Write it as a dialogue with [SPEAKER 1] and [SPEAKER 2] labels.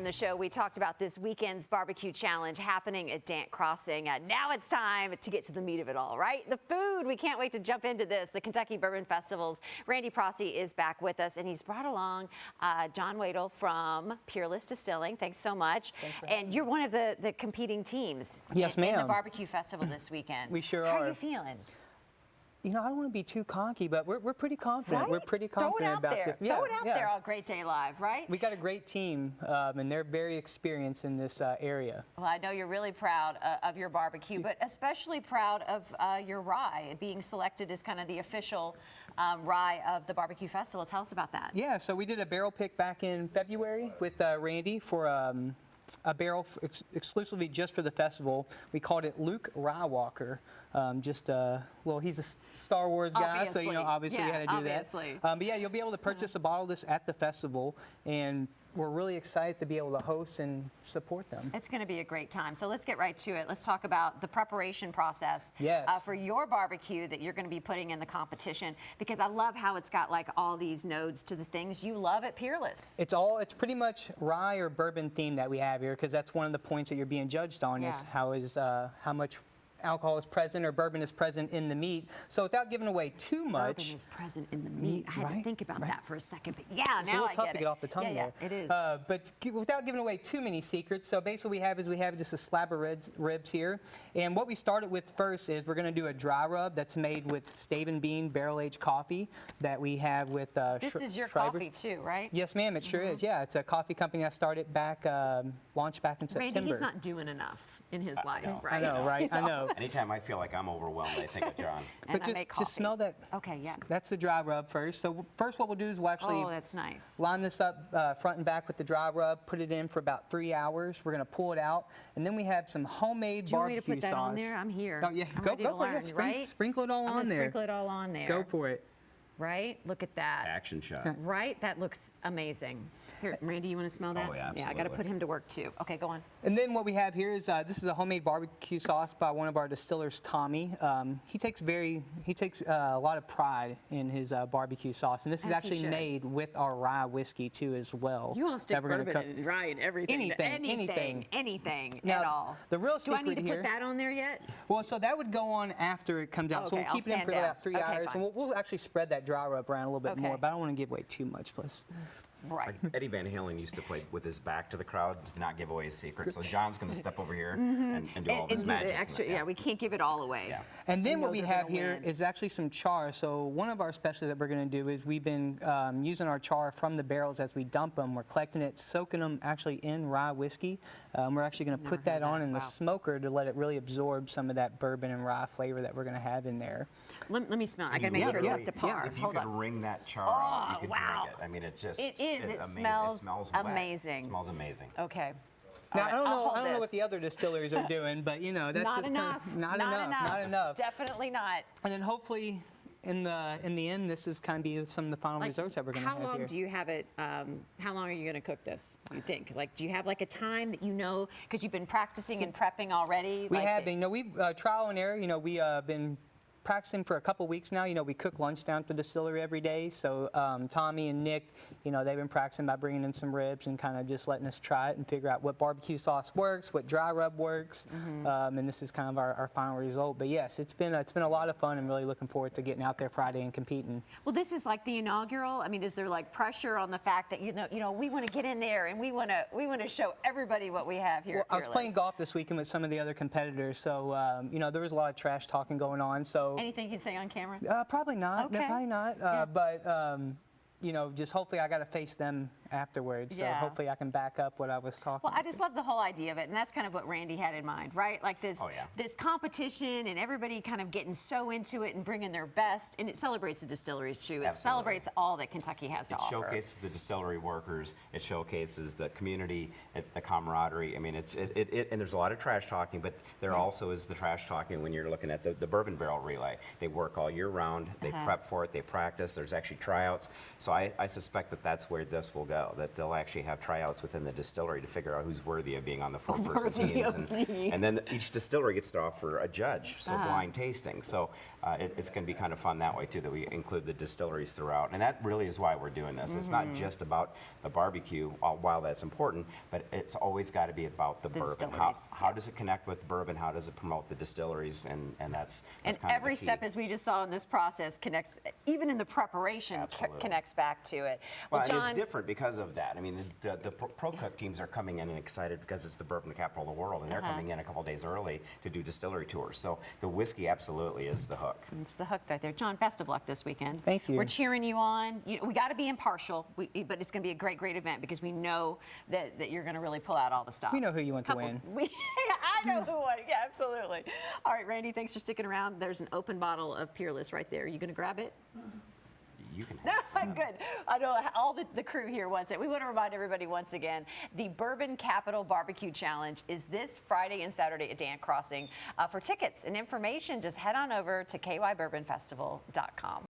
[SPEAKER 1] the show, we talked about this weekend's barbecue challenge happening at Dant Crossing. Now it's time to get to the meat of it all, right? The food. We can't wait to jump into this. The Kentucky Bourbon Festival's Randy Prossi is back with us, and he's brought along John Wadle from Peerless Distilling. Thanks so much. And you're one of the competing teams.
[SPEAKER 2] Yes, ma'am.
[SPEAKER 1] In the barbecue festival this weekend.
[SPEAKER 2] We sure
[SPEAKER 1] are.
[SPEAKER 2] are.
[SPEAKER 1] How are you feeling?
[SPEAKER 2] You know, I don't want to be too cocky, but we're pretty confident.
[SPEAKER 1] Right?
[SPEAKER 2] We're pretty confident about this.
[SPEAKER 1] Throw it out there on Great Day Live, right?
[SPEAKER 2] We got a great team, and they're very experienced in this area.
[SPEAKER 1] Well, I know you're really proud of your barbecue, but especially proud of your rye being selected as kind of the official rye of the barbecue festival. Tell us about that.
[SPEAKER 2] Yeah, so we did a barrel pick back in February with Randy for a barrel exclusively just for the festival. We called it Luke Rye Walker. Well, he's a Star Wars guy,
[SPEAKER 1] obviously.
[SPEAKER 2] So, you know, obviously we had to do
[SPEAKER 1] obviously.
[SPEAKER 2] that. But yeah, you'll be able to purchase a bottle of this at the festival, and we're really excited to be able to host and support them.
[SPEAKER 1] It's going to be a great time. So let's get right to it. Let's talk about the preparation process for your barbecue that you're going to be putting in the competition, because I love how it's got like all these nodes to the things you love at Peerless.
[SPEAKER 2] It's pretty much rye or bourbon theme that we have here, because that's one of the points that you're being judged on is how much alcohol is present or bourbon is present in the meat. So without giving away too much.
[SPEAKER 1] Bourbon is present in the meat. I had to think about that for a second, but yeah,
[SPEAKER 2] it's a little tough to get off the tongue there.
[SPEAKER 1] Yeah, it is.
[SPEAKER 2] But without giving away too many secrets, so basically what we have just a slab of ribs here. And what we started with first is we're going to do a dry rub that's made with Stave and Bean barrel-aged coffee that we have with
[SPEAKER 1] This is your coffee too, right?
[SPEAKER 2] Yes, ma'am, it sure is. Yeah, it's a coffee company I started back, launched back in September.
[SPEAKER 1] Randy, he's not doing enough in his life, right?
[SPEAKER 2] I know, right? I know.
[SPEAKER 3] Anytime I feel like I'm overwhelmed, I think of John.
[SPEAKER 1] And
[SPEAKER 2] but just smell that.
[SPEAKER 1] Okay, yes.
[SPEAKER 2] That's the dry rub first. So first what we'll do is we'll actually
[SPEAKER 1] that's nice.
[SPEAKER 2] Line this up front and back with the dry rub, put it in for about 3 hours. We're going to pull it out, and then we have some homemade
[SPEAKER 1] barbecue sauce. Do you want me to put that
[SPEAKER 2] sauce.
[SPEAKER 1] on there? I'm here.
[SPEAKER 2] Oh, yeah, go for it. Yeah, sprinkle it all on there.
[SPEAKER 1] Sprinkle it all on there.
[SPEAKER 2] Go for it.
[SPEAKER 1] Right? Look at that.
[SPEAKER 3] Action shot.
[SPEAKER 1] Right? That looks amazing. Here, Randy, you want to smell that?
[SPEAKER 3] Oh, yeah, absolutely.
[SPEAKER 1] Yeah, I got to put him to work too. Okay, go on.
[SPEAKER 2] And then what we have here is this is a homemade barbecue sauce by one of our distillers, Tommy. He takes a lot of pride in his barbecue sauce, and this is actually made with our rye whiskey too as well.
[SPEAKER 1] You want to stick bourbon and rye and everything. Anything
[SPEAKER 2] now,
[SPEAKER 1] at all.
[SPEAKER 2] The real secret
[SPEAKER 1] here. Do I need to
[SPEAKER 2] put
[SPEAKER 1] that on there yet?
[SPEAKER 2] Well, so that would go on after it comes out.
[SPEAKER 1] Okay,
[SPEAKER 2] so we'll keep it in for about 3 hours,
[SPEAKER 1] fine.
[SPEAKER 2] and we'll actually spread that dry rub around a little bit more, but I don't want to give away too much, plus.
[SPEAKER 1] Right.
[SPEAKER 3] Like Eddie Van Halen used to play with his back to the crowd, to not give away his secret. So John's going to step over here and do all this magic.
[SPEAKER 1] Extra, we can't give it all away.
[SPEAKER 3] Yeah.
[SPEAKER 2] And then what we have here is actually some char. So one of our specialties that we're going to do is we've been using our char from the barrels as we dump them. We're collecting it, soaking them actually in rye whiskey. We're actually going to put that on in the smoker to let it really absorb some of that bourbon and rye flavor that we're going to have in there.
[SPEAKER 1] Let me smell. I got to make sure it's up to par.
[SPEAKER 3] If you could wring that char out, you could drink it. I mean,
[SPEAKER 1] It smells amazing.
[SPEAKER 3] It smells amazing.
[SPEAKER 1] Okay.
[SPEAKER 2] Now, I don't know what the other distilleries are doing, but you know, that's
[SPEAKER 1] not
[SPEAKER 2] just
[SPEAKER 1] enough.
[SPEAKER 2] Not enough.
[SPEAKER 1] Definitely not.
[SPEAKER 2] And then hopefully, in the end, this is kind of be some of the final results that we're going to have here.
[SPEAKER 1] How long do you have it? How long are you going to cook this? You think? Like, do you have like a time that you know? Because you've been practicing and prepping already.
[SPEAKER 2] We have been. You know, we've trial and error. You know, we been practicing for a couple weeks now. You know, we cook lunch down at the distillery every day. So Tommy and Nick, you know, they've been practicing by bringing in some ribs and kind of just letting us try it and figure out what barbecue sauce works, what dry rub works, and this is kind of our final result. But yes, it's been a lot of fun, and really looking forward to getting out there Friday and competing.
[SPEAKER 1] Well, this is like the inaugural. I mean, is there like pressure on the fact that you know we want to get in there and we want to show everybody what we have here?
[SPEAKER 2] Well, I was playing golf this weekend with some of the other competitors, so you know, there was a lot of trash talking going on. So
[SPEAKER 1] anything you can say on camera?
[SPEAKER 2] Probably not.
[SPEAKER 1] Okay.
[SPEAKER 2] No, probably not. But you know, just hopefully I got to face them afterwards. So hopefully I can back up what I was talking about.
[SPEAKER 1] Well, I just love the whole idea of it, and that's kind of what Randy had in mind, right? Like this, this competition and everybody kind of getting so into it and bringing their best, and it celebrates the distilleries too. It celebrates all that Kentucky has to offer. It
[SPEAKER 3] showcases the distillery workers. It showcases the community, the camaraderie. I mean, and there's a lot of trash talking, but there also is the trash talking when you're looking at the bourbon barrel relay. They work all year round. They prep for it. They practice. There's actually tryouts. So So I suspect that that's where this will go, that they'll actually have tryouts within the distillery to figure out who's worthy of being on the four-person teams. And then each distillery gets to offer a judge, so blind tasting. So it's going to be kind of fun that way, too, that we include the distilleries throughout. And that really is why we're doing this. It's not just about the barbecue, while that's important, but it's always got to be about the bourbon. How does it connect with bourbon? How does it promote the distilleries? And that's kind of
[SPEAKER 1] every
[SPEAKER 3] the key.
[SPEAKER 1] step, as we just saw in this process, connects, even in the preparation, connects back to it.
[SPEAKER 3] Well,
[SPEAKER 1] John,
[SPEAKER 3] and it's different because of that. I mean, the pro cook teams are coming in and excited because it's the bourbon capital of the world, and they're coming in a couple days early to do distillery tours. So the whiskey absolutely is the hook.
[SPEAKER 1] it's the hook right there. John, best of luck this weekend.
[SPEAKER 2] Thank you.
[SPEAKER 1] We're cheering you on. We got to be impartial, but it's going to be a great, great event because we know that you're going to really pull out all the stops.
[SPEAKER 2] We know who you want to win.
[SPEAKER 1] I know who won. Yeah, absolutely. All right, Randy, thanks for sticking around. There's an open bottle of Peerless right there. Are you going to grab it?
[SPEAKER 3] You can have it.
[SPEAKER 1] Good. I know all the crew here wants it. We want to remind everybody once again, the Bourbon Capital Barbecue Challenge is this Friday and Saturday at Dant Crossing. For tickets and information, just head on over to kybourbonfestival.com.